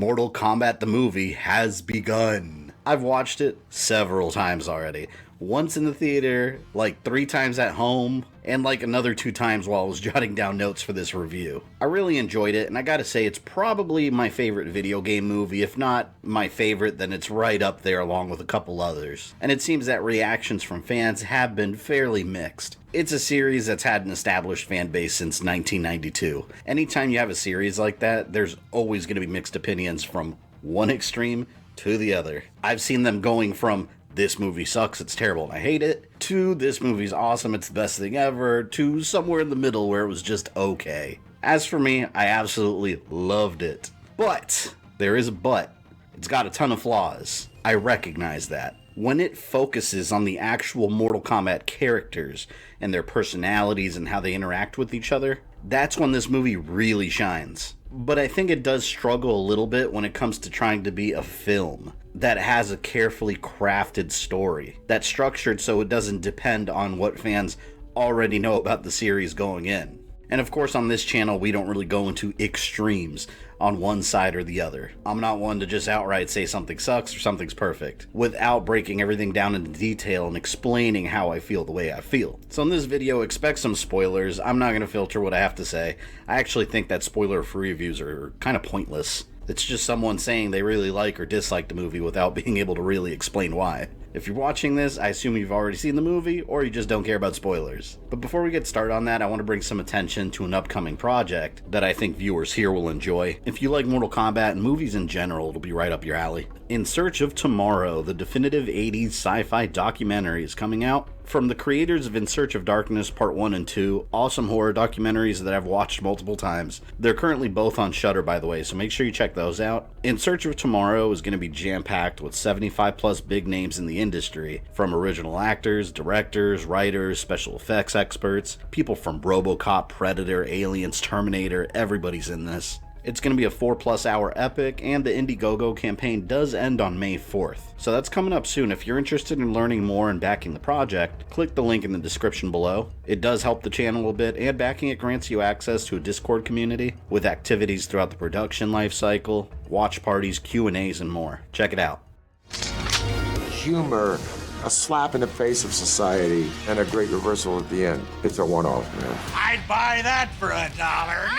Mortal Kombat the movie has begun. I've watched it several times already. Once in the theater, like 3 times at home, and like another 2 times while I was jotting down notes for this review. I really enjoyed it, and I gotta say it's probably my favorite video game movie. If not my favorite, then it's right up there along with a couple others. And it seems that reactions from fans have been fairly mixed. It's a series that's had an established fan base since 1992. Anytime you have a series like that, there's always going to be mixed opinions from one extreme to the other. I've seen them going from this movie sucks, it's terrible, and I hate it, to this movie's awesome, it's the best thing ever, to somewhere in the middle where it was just okay. As for me, I absolutely loved it. But, there is a but. It's got a ton of flaws. I recognize that. When it focuses on the actual Mortal Kombat characters and their personalities and how they interact with each other, that's when this movie really shines. But I think it does struggle a little bit when it comes to trying to be a film that has a carefully crafted story that's structured so it doesn't depend on what fans already know about the series going in. And of course on this channel we don't really go into extremes on one side or the other. I'm not one to just outright say something sucks or something's perfect without breaking everything down into detail and explaining how I feel the way I feel. So in this video, expect some spoilers. I'm not going to filter what I have to say. I actually think that spoiler-free reviews are kind of pointless. It's just someone saying they really like or dislike the movie without being able to really explain why. If you're watching this, I assume you've already seen the movie, or you just don't care about spoilers. But before we get started on that, I want to bring some attention to an upcoming project that I think viewers here will enjoy. If you like Mortal Kombat and movies in general, it'll be right up your alley. In Search of Tomorrow, the definitive 80s sci-fi documentary is coming out. From the creators of In Search of Darkness Part 1 and 2, awesome horror documentaries that I've watched multiple times. They're currently both on Shudder, by the way, so make sure you check those out. In Search of Tomorrow is going to be jam-packed with 75 plus big names in the industry, from original actors, directors, writers, special effects experts, people from RoboCop, Predator, Aliens, Terminator, everybody's in this. It's going to be a 4+ hour epic, and the Indiegogo campaign does end on May 4th. So that's coming up soon. If you're interested in learning more and backing the project, click the link in the description below. It does help the channel a bit, and backing it grants you access to a Discord community with activities throughout the production life cycle, watch parties, Q&As, and more. Check it out. Humor, a slap in the face of society, and a great reversal at the end. It's a one-off, man. I'd buy that for $1.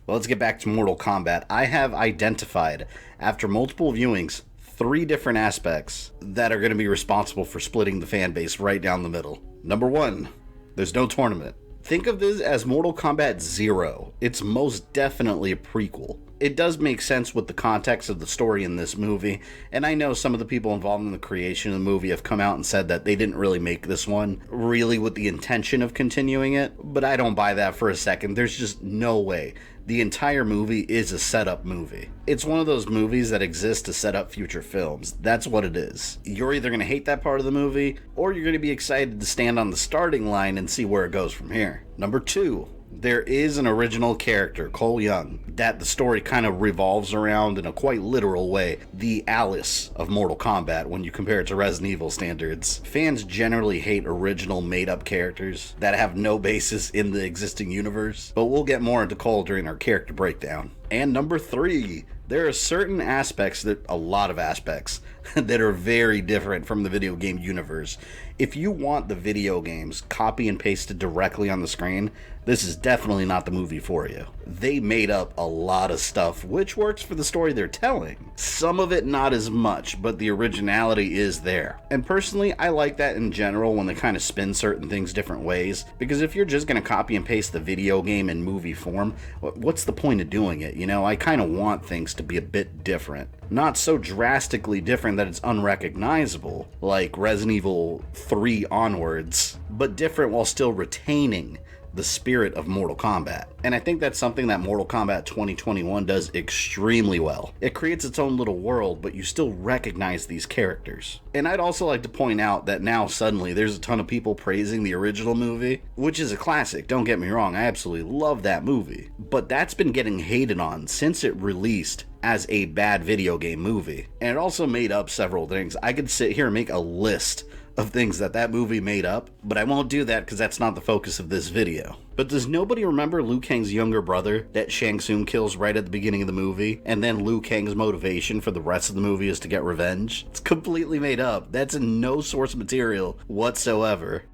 Well, let's get back to Mortal Kombat. I have identified, after multiple viewings, 3 different aspects that are going to be responsible for splitting the fan base right down the middle. Number 1, there's no tournament. Think of this as Mortal Kombat 0. It's most definitely a prequel. It does make sense with the context of the story in this movie, and I know some of the people involved in the creation of the movie have come out and said that they didn't really make this one really with the intention of continuing it, but I don't buy that for a second. There's just no way. The entire movie is a setup movie. It's one of those movies that exist to set up future films. That's what it is. You're either going to hate that part of the movie, or you're going to be excited to stand on the starting line and see where it goes from here. Number 2. There is an original character, Cole Young, that the story kind of revolves around in a quite literal way. The Alice of Mortal Kombat when you compare it to Resident Evil standards. Fans generally hate original made-up characters that have no basis in the existing universe, but we'll get more into Cole during our character breakdown. And number 3, there are certain aspects, a lot of aspects, that are very different from the video game universe. If you want the video games copy and pasted directly on the screen, this is definitely not the movie for you. They made up a lot of stuff, which works for the story they're telling. Some of it not as much, but the originality is there. And personally, I like that in general when they kind of spin certain things different ways, because if you're just going to copy and paste the video game in movie form, what's the point of doing it? You know, I kind of want things to be a bit different. Not so drastically different that it's unrecognizable, like Resident Evil 3 onwards, but different while still retaining the spirit of Mortal Kombat. And I think that's something that Mortal Kombat 2021 does extremely well. It creates its own little world, but you still recognize these characters. And I'd also like to point out that now suddenly there's a ton of people praising the original movie, which is a classic, don't get me wrong, I absolutely love that movie. But that's been getting hated on since it released as a bad video game movie. And it also made up several things. I could sit here and make a list of things that movie made up, but I won't do that because that's not the focus of this video. But does nobody remember Liu Kang's younger brother that Shang Tsung kills right at the beginning of the movie? And then Liu Kang's motivation for the rest of the movie is to get revenge? It's completely made up. That's in no source material whatsoever.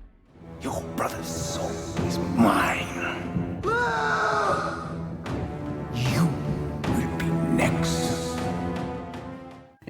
Your brother's soul is mine. You will be next.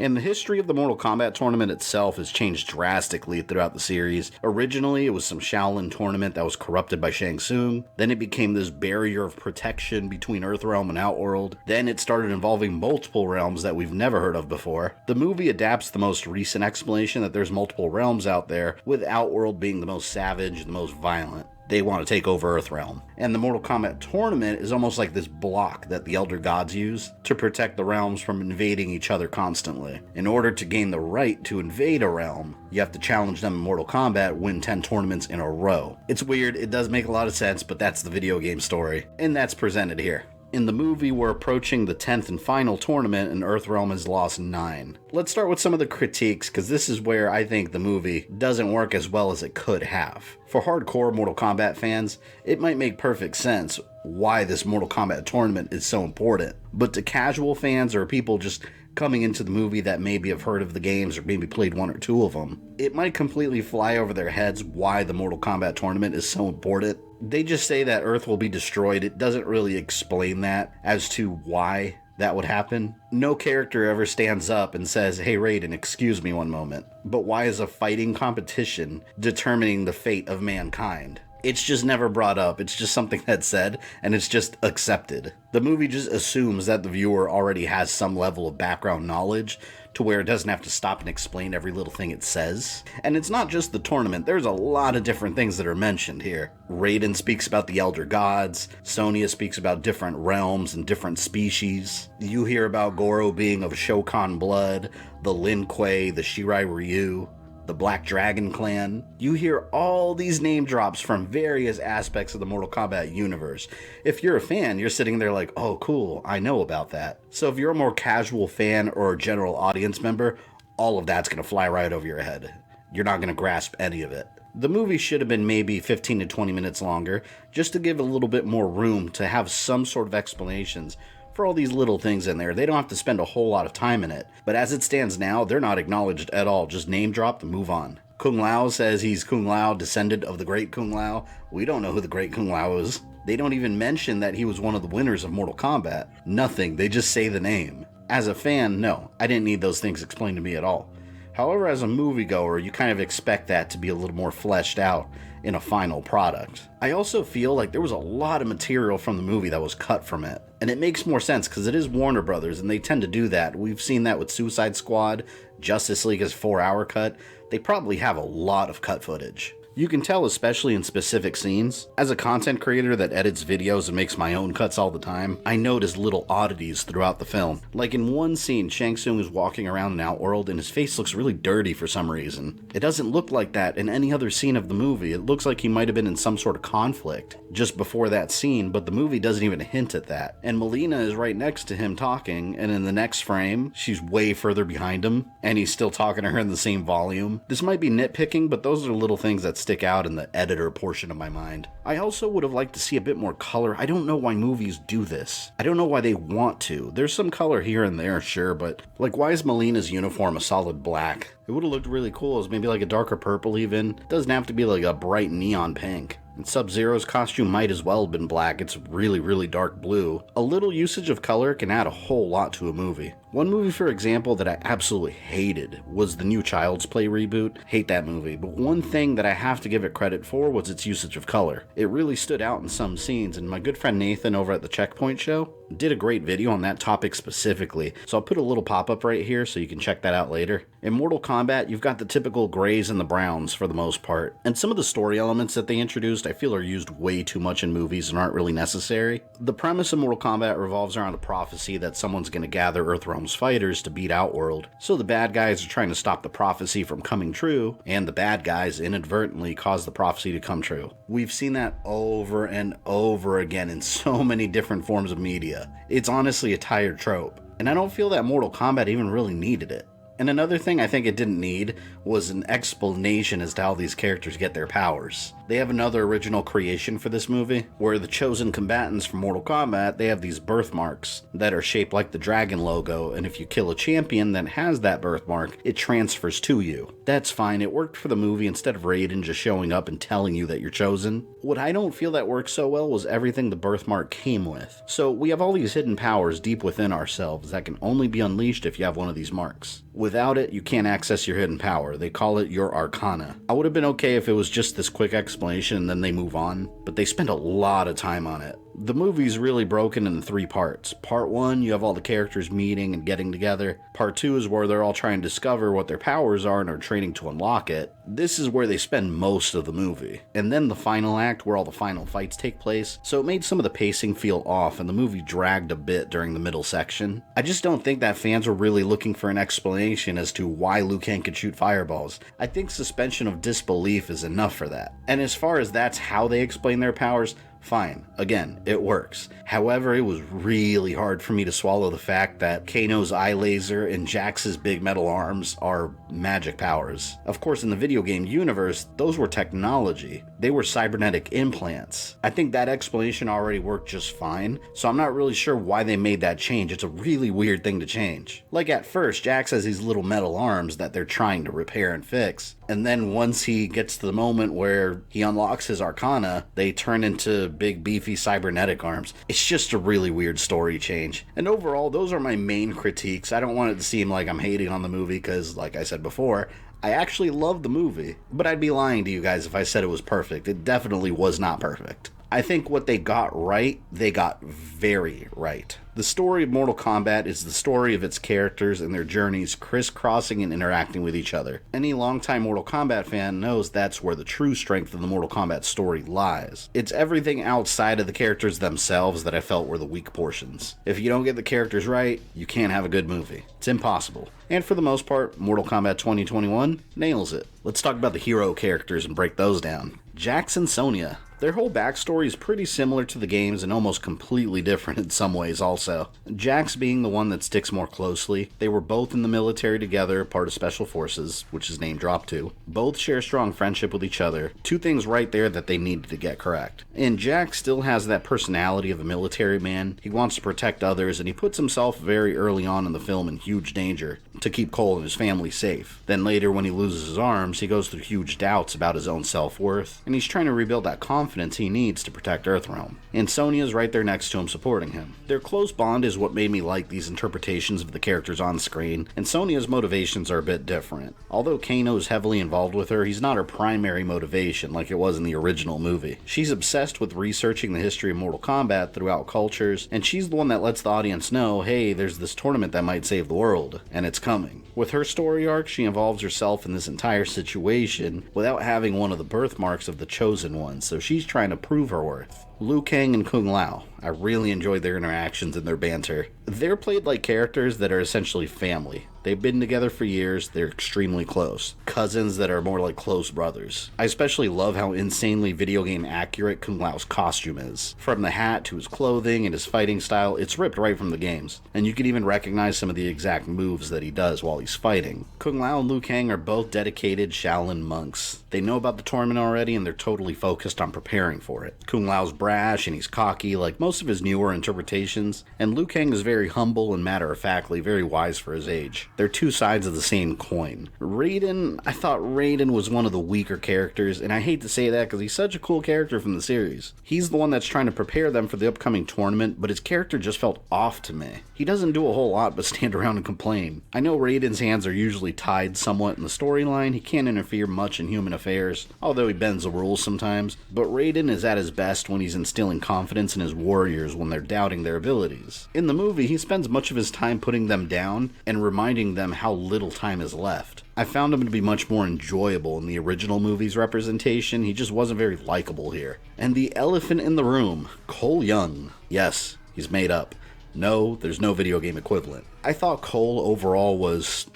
And the history of the Mortal Kombat tournament itself has changed drastically throughout the series. Originally, it was some Shaolin tournament that was corrupted by Shang Tsung. Then it became this barrier of protection between Earthrealm and Outworld. Then it started involving multiple realms that we've never heard of before. The movie adapts the most recent explanation that there's multiple realms out there, with Outworld being the most savage, the most violent. They want to take over Earthrealm. And the Mortal Kombat tournament is almost like this block that the Elder Gods use to protect the realms from invading each other constantly. In order to gain the right to invade a realm, you have to challenge them in Mortal Kombat, win 10 tournaments in a row. It's weird, it does make a lot of sense, but that's the video game story. And that's presented here. In the movie, we're approaching the 10th and final tournament, and Earthrealm has lost 9. Let's start with some of the critiques, because this is where I think the movie doesn't work as well as it could have. For hardcore Mortal Kombat fans, it might make perfect sense why this Mortal Kombat tournament is so important. But to casual fans or people just coming into the movie that maybe have heard of the games or maybe played 1 or 2 of them, it might completely fly over their heads why the Mortal Kombat tournament is so important. They just say that Earth will be destroyed. It doesn't really explain that as to why that would happen. No character ever stands up and says, "Hey Raiden, excuse me one moment." But why is a fighting competition determining the fate of mankind? It's just never brought up. It's just something that's said, and it's just accepted. The movie just assumes that the viewer already has some level of background knowledge to where it doesn't have to stop and explain every little thing it says. And it's not just the tournament. There's a lot of different things that are mentioned here. Raiden speaks about the Elder Gods. Sonya speaks about different realms and different species. You hear about Goro being of Shokan blood, the Lin Kuei, the Shirai Ryu, the Black Dragon Clan. You hear all these name drops from various aspects of the Mortal Kombat universe. If you're a fan, you're sitting there like, oh cool, I know about that. So if you're a more casual fan or a general audience member, all of that's going to fly right over your head. You're not going to grasp any of it. The movie should have been maybe 15 to 20 minutes longer, just to give a little bit more room to have some sort of explanations for all these little things in there. They don't have to spend a whole lot of time in it. But as it stands now, they're not acknowledged at all. Just name dropped and move on. Kung Lao says he's Kung Lao, descendant of the great Kung Lao. We don't know who the great Kung Lao is. They don't even mention that he was one of the winners of Mortal Kombat. Nothing. They just say the name. As a fan, no. I didn't need those things explained to me at all. However, as a moviegoer, you kind of expect that to be a little more fleshed out in a final product. I also feel like there was a lot of material from the movie that was cut from it. And it makes more sense because it is Warner Brothers and they tend to do that. We've seen that with Suicide Squad, Justice League's 4-hour cut. They probably have a lot of cut footage. You can tell, especially in specific scenes. As a content creator that edits videos and makes my own cuts all the time, I notice little oddities throughout the film. Like in one scene, Shang Tsung is walking around in Outworld and his face looks really dirty for some reason. It doesn't look like that in any other scene of the movie. It looks like he might have been in some sort of conflict just before that scene, but the movie doesn't even hint at that. And Melina is right next to him talking, and in the next frame, she's way further behind him, and he's still talking to her in the same volume. This might be nitpicking, but those are little things that stick out in the editor portion of my mind. I also would have liked to see a bit more color. I don't know why movies do this. I don't know why they want to. There's some color here and there, sure, but like, why is Melina's uniform a solid black? It would have looked really cool as maybe like a darker purple even. It doesn't have to be like a bright neon pink. And Sub-Zero's costume might as well have been black. It's really, really dark blue. A little usage of color can add a whole lot to a movie. One movie, for example, that I absolutely hated was the new Child's Play reboot. Hate that movie. But one thing that I have to give it credit for was its usage of color. It really stood out in some scenes, and my good friend Nathan over at the Checkpoint Show did a great video on that topic specifically. So I'll put a little pop-up right here so you can check that out later. In Mortal Kombat, you've got the typical grays and the browns for the most part. And some of the story elements that they introduced I feel are used way too much in movies and aren't really necessary. The premise of Mortal Kombat revolves around a prophecy that someone's going to gather Earthrealm's fighters to beat Outworld. So the bad guys are trying to stop the prophecy from coming true, and the bad guys inadvertently cause the prophecy to come true. We've seen that over and over again in so many different forms of media. It's honestly a tired trope, and I don't feel that Mortal Kombat even really needed it. And another thing I think it didn't need was an explanation as to how these characters get their powers. They have another original creation for this movie, where the chosen combatants from Mortal Kombat, they have these birthmarks that are shaped like the dragon logo, and if you kill a champion that has that birthmark, it transfers to you. That's fine, it worked for the movie instead of Raiden just showing up and telling you that you're chosen. What I don't feel that worked so well was everything the birthmark came with. So we have all these hidden powers deep within ourselves that can only be unleashed if you have one of these marks. Without it, you can't access your hidden power. They call it your arcana. I would have been okay if it was just this quick explanation and then they move on, but they spend a lot of time on it. The movie's really broken into 3 parts. Part 1, you have all the characters meeting and getting together. Part 2 is where they're all trying to discover what their powers are and are training to unlock it. This is where they spend most of the movie. And then the final act, where all the final fights take place, so it made some of the pacing feel off and the movie dragged a bit during the middle section. I just don't think that fans were really looking for an explanation as to why Liu Kang could shoot fireballs. I think suspension of disbelief is enough for that. And as far as that's how they explain their powers, fine. Again, it works. However, it was really hard for me to swallow the fact that Kano's eye laser and Jax's big metal arms are magic powers. Of course, in the video game universe, those were technology. They were cybernetic implants. I think that explanation already worked just fine, so I'm not really sure why they made that change. It's a really weird thing to change. Like at first, Jax has these little metal arms that they're trying to repair and fix. And then once he gets to the moment where he unlocks his arcana, they turn into big beefy cybernetic arms. It's just a really weird story change. And overall, those are my main critiques. I don't want it to seem like I'm hating on the movie because, like I said before, I actually love the movie. But I'd be lying to you guys if I said it was perfect. It definitely was not perfect. I think what they got right, they got very right. The story of Mortal Kombat is the story of its characters and their journeys crisscrossing and interacting with each other. Any longtime Mortal Kombat fan knows that's where the true strength of the Mortal Kombat story lies. It's everything outside of the characters themselves that I felt were the weak portions. If you don't get the characters right, you can't have a good movie. It's impossible. And for the most part, Mortal Kombat 2021 nails it. Let's talk about the hero characters and break those down. Jax and Sonya. Their whole backstory is pretty similar to the games and almost completely different in some ways also. Jax being the one that sticks more closely. They were both in the military together, part of Special Forces, which his name dropped to. Both share strong friendship with each other. 2 things right there that they needed to get correct. And Jax still has that personality of a military man. He wants to protect others and he puts himself very early on in the film in huge danger to keep Cole and his family safe. Then later when he loses his arms, he goes through huge doubts about his own self-worth, and he's trying to rebuild that confidence he needs to protect Earthrealm. And Sonya's right there next to him supporting him. Their close bond is what made me like these interpretations of the characters on screen, and Sonya's motivations are a bit different. Although Kano is heavily involved with her, he's not her primary motivation like it was in the original movie. She's obsessed with researching the history of Mortal Kombat throughout cultures, and she's the one that lets the audience know, hey, there's this tournament that might save the world, and it's coming. With her story arc, she involves herself in this entire situation without having one of the birthmarks of the chosen one, so she's trying to prove her worth. Liu Kang and Kung Lao. I really enjoyed their interactions and their banter. They're played like characters that are essentially family. They've been together for years, they're extremely close. Cousins that are more like close brothers. I especially love how insanely video game accurate Kung Lao's costume is. From the hat to his clothing and his fighting style, it's ripped right from the games. And you can even recognize some of the exact moves that he does while he's fighting. Kung Lao and Liu Kang are both dedicated Shaolin monks. They know about the tournament already and they're totally focused on preparing for it. Kung Lao's brash and he's cocky like most of his newer interpretations, and Liu Kang is very humble and matter-of-factly very wise for his age. They're 2 sides of the same coin. Raiden, I thought Raiden was one of the weaker characters, and I hate to say that because he's such a cool character from the series. He's the one that's trying to prepare them for the upcoming tournament, but his character just felt off to me. He doesn't do a whole lot but stand around and complain. I know Raiden's hands are usually tied somewhat in the storyline, he can't interfere much in human affairs, although he bends the rules sometimes, but Raiden is at his best when he's instilling confidence in his warriors when they're doubting their abilities. In the movie, he spends much of his time putting them down and reminding them how little time is left. I found him to be much more enjoyable in the original movie's representation. He just wasn't very likable here. And the elephant in the room, Cole Young. Yes, he's made up. No, there's no video game equivalent. I thought Cole overall was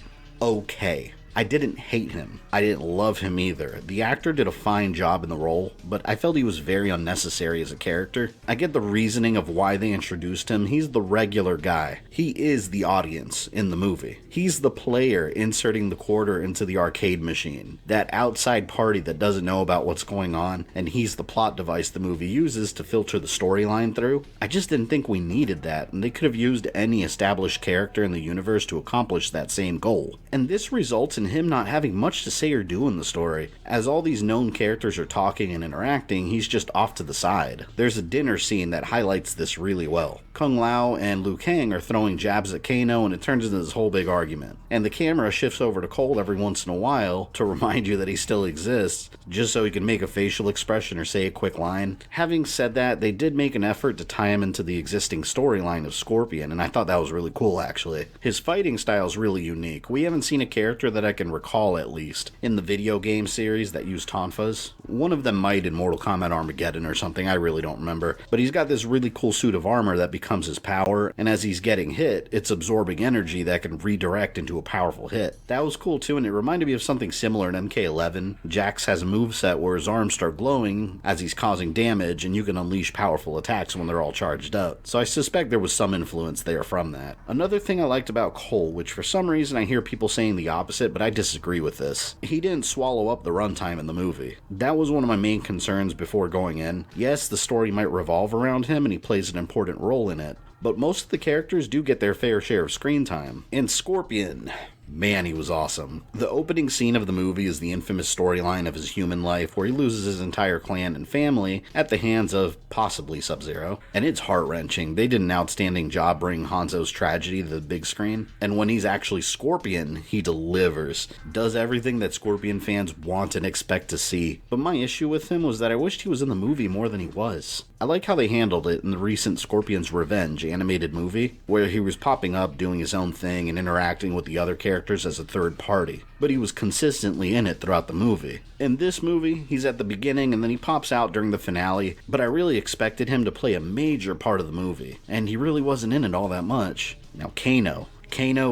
okay. I didn't hate him. I didn't love him either. The actor did a fine job in the role, but I felt he was very unnecessary as a character. I get the reasoning of why they introduced him. He's the regular guy. He is the audience in the movie. He's the player inserting the quarter into the arcade machine. That outside party that doesn't know about what's going on, and he's the plot device the movie uses to filter the storyline through. I just didn't think we needed that, and they could have used any established character in the universe to accomplish that same goal. And this results in him not having much to say or do in the story. As all these known characters are talking and interacting, he's just off to the side. There's a dinner scene that highlights this really well. Kung Lao and Liu Kang are throwing jabs at Kano, and it turns into this whole big argument. And the camera shifts over to Colt every once in a while to remind you that he still exists, just so he can make a facial expression or say a quick line. Having said that, they did make an effort to tie him into the existing storyline of Scorpion, and I thought that was really cool actually. His fighting style is really unique. We haven't seen a character that I can recall, at least, in the video game series that use tonfas. One of them might in Mortal Kombat Armageddon or something, I really don't remember. But he's got this really cool suit of armor that becomes his power, and as he's getting hit, it's absorbing energy that can redirect into a powerful hit. That was cool too, and it reminded me of something similar in MK11. Jax has a moveset where his arms start glowing as he's causing damage, and you can unleash powerful attacks when they're all charged up. So I suspect there was some influence there from that. Another thing I liked about Cole, which for some reason I hear people saying the opposite, but I disagree with this. He didn't swallow up the runtime in the movie. That was one of my main concerns before going in. Yes, the story might revolve around him and he plays an important role in it, but most of the characters do get their fair share of screen time. And Scorpion, man, he was awesome. The opening scene of the movie is the infamous storyline of his human life, where he loses his entire clan and family at the hands of possibly Sub-Zero, and it's heart-wrenching. They did an outstanding job bringing Hanzo's tragedy to the big screen, and when he's actually Scorpion, he delivers. Does everything that Scorpion fans want and expect to see. But my issue with him was that I wished he was in the movie more than he was. I like how they handled it in the recent Scorpion's Revenge animated movie, where he was popping up, doing his own thing, and interacting with the other characters as a third party, but he was consistently in it throughout the movie. In this movie, he's at the beginning and then he pops out during the finale, but I really expected him to play a major part of the movie, and he really wasn't in it all that much. Now, Kano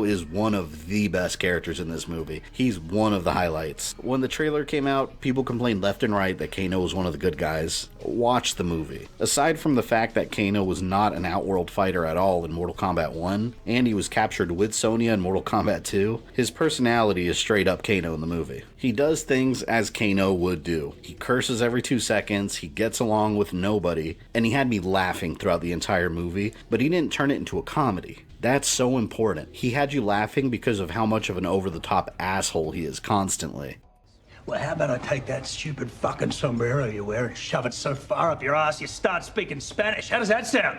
is one of the best characters in this movie. He's one of the highlights. When the trailer came out, people complained left and right that Kano was one of the good guys. Watch the movie. Aside from the fact that Kano was not an outworld fighter at all in Mortal Kombat 1, and he was captured with Sonya in Mortal Kombat 2, his personality is straight up Kano in the movie. He does things as Kano would do. He curses every 2 seconds, he gets along with nobody, and he had me laughing throughout the entire movie, but he didn't turn it into a comedy. That's so important. He had you laughing because of how much of an over-the-top asshole he is constantly. Well, how about I take that stupid fucking sombrero you wear and shove it so far up your ass you start speaking Spanish? How does that sound?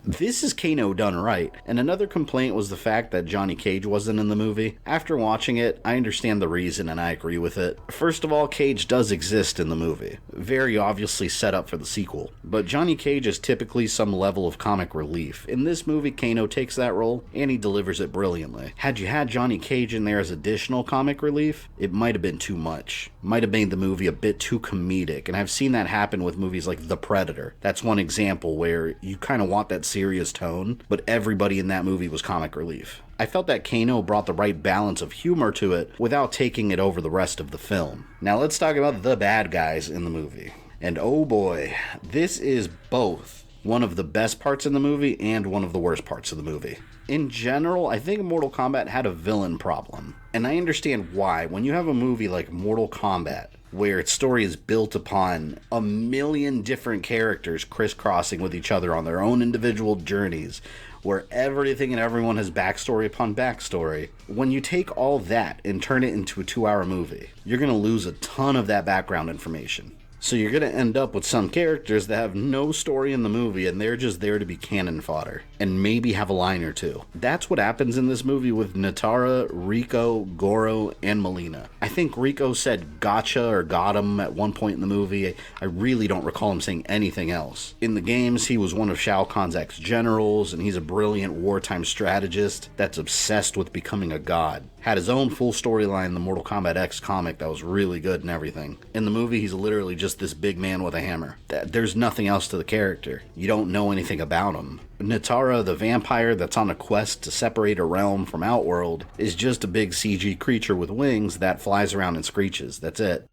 This is Kano done right, and another complaint was the fact that Johnny Cage wasn't in the movie. After watching it, I understand the reason and I agree with it. First of all, Cage does exist in the movie, very obviously set up for the sequel, but Johnny Cage is typically some level of comic relief. In this movie, Kano takes that role, and he delivers it brilliantly. Had you had Johnny Cage in there as additional comic relief, it might have been too much. Might have made the movie a bit too comedic, and I've seen that happen with movies like The Predator. That's one example where you kind of want that serious tone, but everybody in that movie was comic relief. I felt that Kano brought the right balance of humor to it without taking it over the rest of the film. Now let's talk about the bad guys in the movie. And oh boy, this is both one of the best parts in the movie and one of the worst parts of the movie. In general, I think Mortal Kombat had a villain problem, and I understand why. When you have a movie like Mortal Kombat, where its story is built upon a million different characters crisscrossing with each other on their own individual journeys, where everything and everyone has backstory upon backstory, when you take all that and turn it into a 2-hour movie, you're going to lose a ton of that background information. So you're going to end up with some characters that have no story in the movie and they're just there to be cannon fodder and maybe have a line or two. That's what happens in this movie with Natara, Rico, Goro, and Melina. I think Rico said gotcha or got him at one point in the movie. I really don't recall him saying anything else. In the games, he was one of Shao Kahn's ex-generals, and he's a brilliant wartime strategist that's obsessed with becoming a god. Had his own full storyline in the Mortal Kombat X comic that was really good and everything. In the movie, he's literally just this big man with a hammer. There's nothing else to the character. You don't know anything about him. Natara, the vampire that's on a quest to separate a realm from Outworld, is just a big CG creature with wings that flies around and screeches. That's it.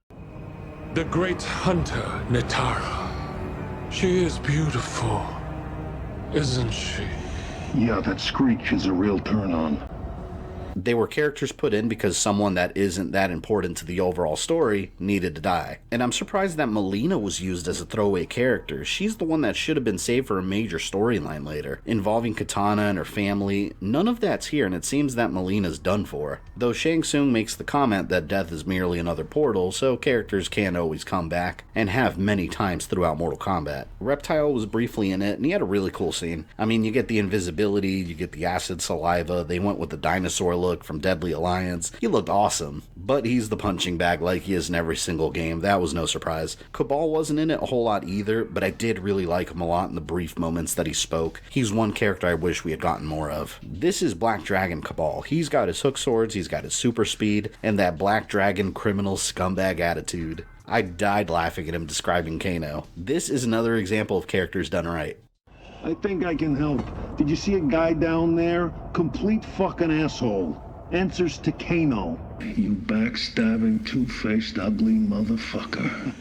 The great hunter, Natara. She is beautiful, isn't she? Yeah, that screech is a real turn-on. They were characters put in because someone that isn't that important to the overall story needed to die. And I'm surprised that Mileena was used as a throwaway character. She's the one that should have been saved for a major storyline later, involving Katana and her family. None of that's here, and it seems that Mileena's done for. Though Shang Tsung makes the comment that death is merely another portal, so characters can't always come back, and have many times throughout Mortal Kombat. Reptile was briefly in it, and he had a really cool scene. I mean, you get the invisibility, you get the acid saliva, they went with the dinosaur look from Deadly Alliance. He looked awesome, but he's the punching bag like he is in every single game. That was no surprise. Kabal wasn't in it a whole lot either, but I did really like him a lot in the brief moments that he spoke. He's one character I wish we had gotten more of. This is Black Dragon Kabal. He's got his hook swords, he's got his super speed, and that Black Dragon criminal scumbag attitude. I died laughing at him describing Kano. This is another example of characters done right. I think I can help. Did you see a guy down there? Complete fucking asshole. Answers to Kano. You backstabbing, two-faced, ugly motherfucker.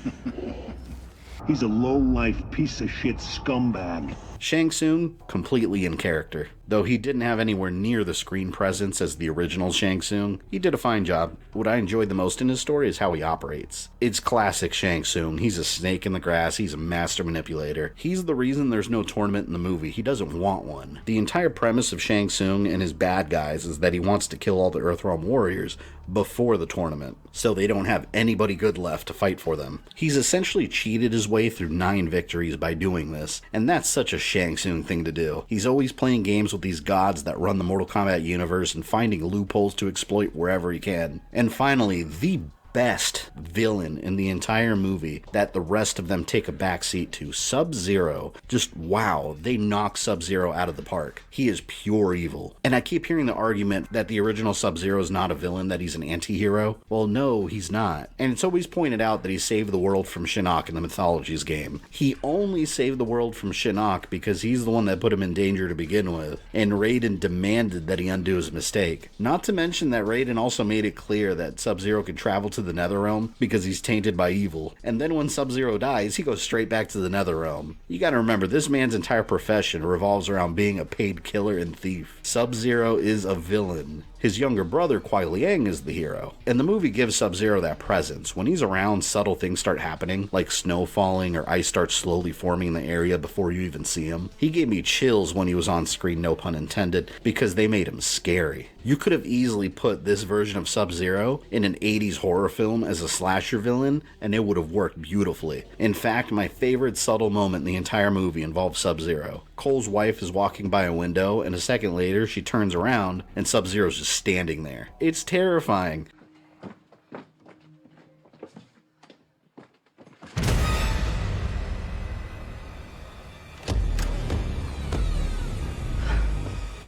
He's a low-life piece of shit scumbag. Shang Tsung, completely in character. Though he didn't have anywhere near the screen presence as the original Shang Tsung, he did a fine job. What I enjoyed the most in his story is how he operates. It's classic Shang Tsung. He's a snake in the grass, he's a master manipulator. He's the reason there's no tournament in the movie. He doesn't want one. The entire premise of Shang Tsung and his bad guys is that he wants to kill all the Earthrealm warriors before the tournament, so they don't have anybody good left to fight for them. He's essentially cheated his way through 9 victories by doing this, and that's such a Shang Tsung thing to do. He's always playing games with these gods that run the Mortal Kombat universe and finding loopholes to exploit wherever he can. And finally, the best villain in the entire movie that the rest of them take a backseat to, Sub-Zero. Just wow, they knock Sub-Zero out of the park. He is pure evil. And I keep hearing the argument that the original Sub-Zero is not a villain, that he's an anti-hero. Well, no, he's not. And it's always pointed out that he saved the world from Shinnok in the Mythologies game. He only saved the world from Shinnok because he's the one that put him in danger to begin with, and Raiden demanded that he undo his mistake. Not to mention that Raiden also made it clear that Sub-Zero could travel to the Netherrealm because he's tainted by evil, and then when Sub-Zero dies, he goes straight back to the Netherrealm. You gotta remember, this man's entire profession revolves around being a paid killer and thief. Sub-Zero is a villain. His younger brother, Kuai Liang, is the hero. And the movie gives Sub-Zero that presence. When he's around, subtle things start happening, like snow falling or ice starts slowly forming in the area before you even see him. He gave me chills when he was on screen, no pun intended, because they made him scary. You could have easily put this version of Sub-Zero in an 80s horror film as a slasher villain, and it would have worked beautifully. In fact, my favorite subtle moment in the entire movie involves Sub-Zero. Cole's wife is walking by a window, and a second later, she turns around, and Sub-Zero's just standing there. It's terrifying.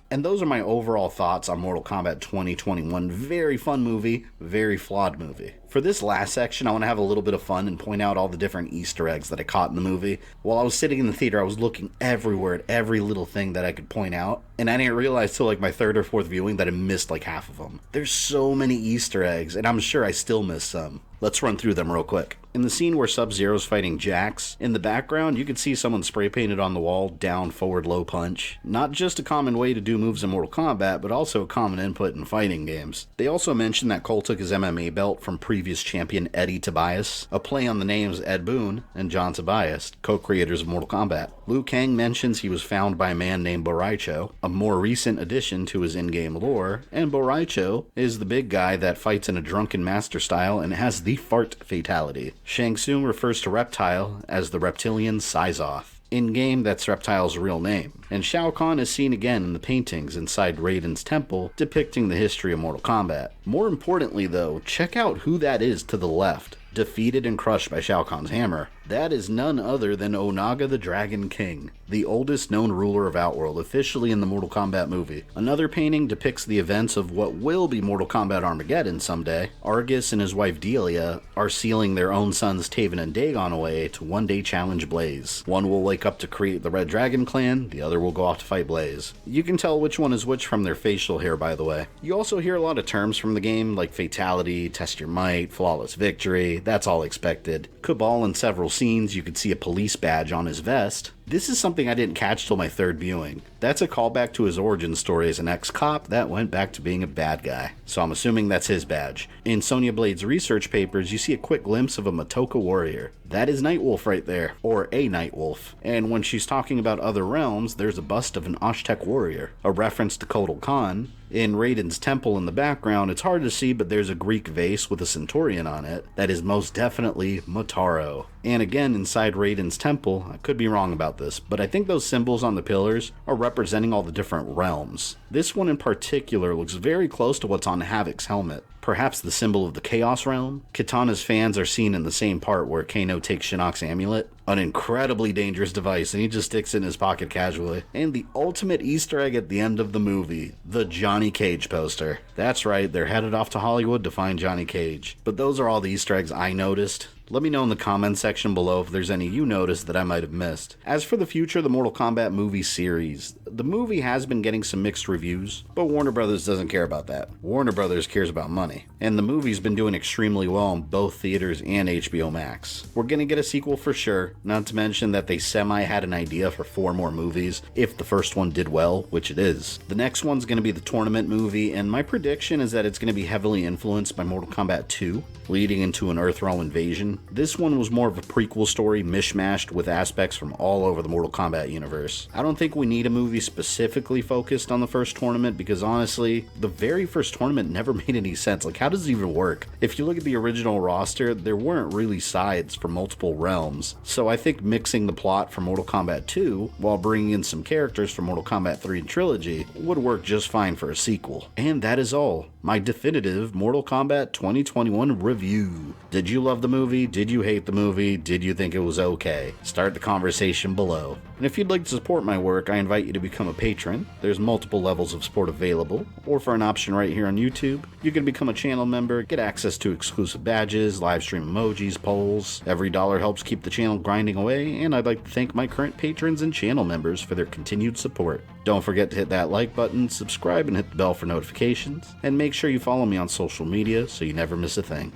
And those are my overall thoughts on Mortal Kombat 2021. Very fun movie, very flawed movie. For this last section, I want to have a little bit of fun and point out all the different Easter eggs that I caught in the movie. While I was sitting in the theater, I was looking everywhere at every little thing that I could point out, and I didn't realize till like my 3rd or 4th viewing that I missed like half of them. There's so many Easter eggs, and I'm sure I still missed some. Let's run through them real quick. In the scene where Sub-Zero's fighting Jax, in the background you could see someone spray painted on the wall, down, forward, low punch. Not just a common way to do moves in Mortal Kombat, but also a common input in fighting games. They also mentioned that Cole took his MMA belt from previous champion Eddie Tobias, a play on the names Ed Boon and John Tobias, co-creators of Mortal Kombat. Liu Kang mentions he was found by a man named Boraicho, a more recent addition to his in-game lore, and Boraicho is the big guy that fights in a drunken master style and has the fart fatality. Shang Tsung refers to Reptile as the reptilian Sizoth. In-game, that's Reptile's real name. And Shao Kahn is seen again in the paintings inside Raiden's temple depicting the history of Mortal Kombat. More importantly though, check out who that is to the left, defeated and crushed by Shao Kahn's hammer. That is none other than Onaga the Dragon King, the oldest known ruler of Outworld, officially in the Mortal Kombat movie. Another painting depicts the events of what will be Mortal Kombat Armageddon someday. Argus and his wife Delia are sealing their own sons Taven and Dagon away to one day challenge Blaze. One will wake up to create the Red Dragon Clan, the other will go off to fight Blaze. You can tell which one is which from their facial hair, by the way. You also hear a lot of terms from the game, like fatality, test your might, flawless victory. That's all expected. Kabal in several scenes, you could see a police badge on his vest. This is something I didn't catch till my third viewing. That's a callback to his origin story as an ex-cop that went back to being a bad guy. So I'm assuming that's his badge. In Sonya Blade's research papers, you see a quick glimpse of a Matoka warrior. That is Nightwolf right there, or a Nightwolf. And when she's talking about other realms, there's a bust of an Aztec warrior, a reference to Kotal Khan. In Raiden's temple in the background, it's hard to see, but there's a Greek vase with a centurion on it. That is most definitely Motaro. And again, inside Raiden's temple, I could be wrong about this, but I think those symbols on the pillars are representing all the different realms. This one in particular looks very close to what's on Havoc's helmet. Perhaps the symbol of the Chaos Realm? Kitana's fans are seen in the same part where Kano takes Shinnok's amulet. An incredibly dangerous device, and he just sticks it in his pocket casually. And the ultimate Easter egg at the end of the movie, the Johnny Cage poster. That's right, they're headed off to Hollywood to find Johnny Cage. But those are all the Easter eggs I noticed. Let me know in the comments section below if there's any you noticed that I might have missed. As for the future of the Mortal Kombat movie series, the movie has been getting some mixed reviews, but Warner Brothers doesn't care about that. Warner Brothers cares about money. And the movie's been doing extremely well in both theaters and HBO Max. We're gonna get a sequel for sure, not to mention that they had an idea for 4 more movies if the first one did well, which it is. The next one's gonna be the tournament movie, and my prediction is that it's gonna be heavily influenced by Mortal Kombat 2, leading into an Earthrealm invasion. This one was more of a prequel story mishmashed with aspects from all over the Mortal Kombat universe. I don't think we need a movie specifically focused on the first tournament because honestly, the very first tournament never made any sense. Like, how does it even work? If you look at the original roster, there weren't really sides for multiple realms. So I think mixing the plot for Mortal Kombat 2 while bringing in some characters from Mortal Kombat 3 and Trilogy would work just fine for a sequel. And that is all. My definitive Mortal Kombat 2021 review. Did you love the movie? Did you hate the movie? Did you think it was okay? Start the conversation below. And if you'd like to support my work, I invite you to become a patron. There's multiple levels of support available, or for an option right here on YouTube, you can become a channel member, get access to exclusive badges, live stream emojis, polls. Every dollar helps keep the channel grinding away, and I'd like to thank my current patrons and channel members for their continued support. Don't forget to hit that like button, subscribe, and hit the bell for notifications, and make sure you follow me on social media so you never miss a thing.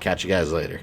Catch you guys later.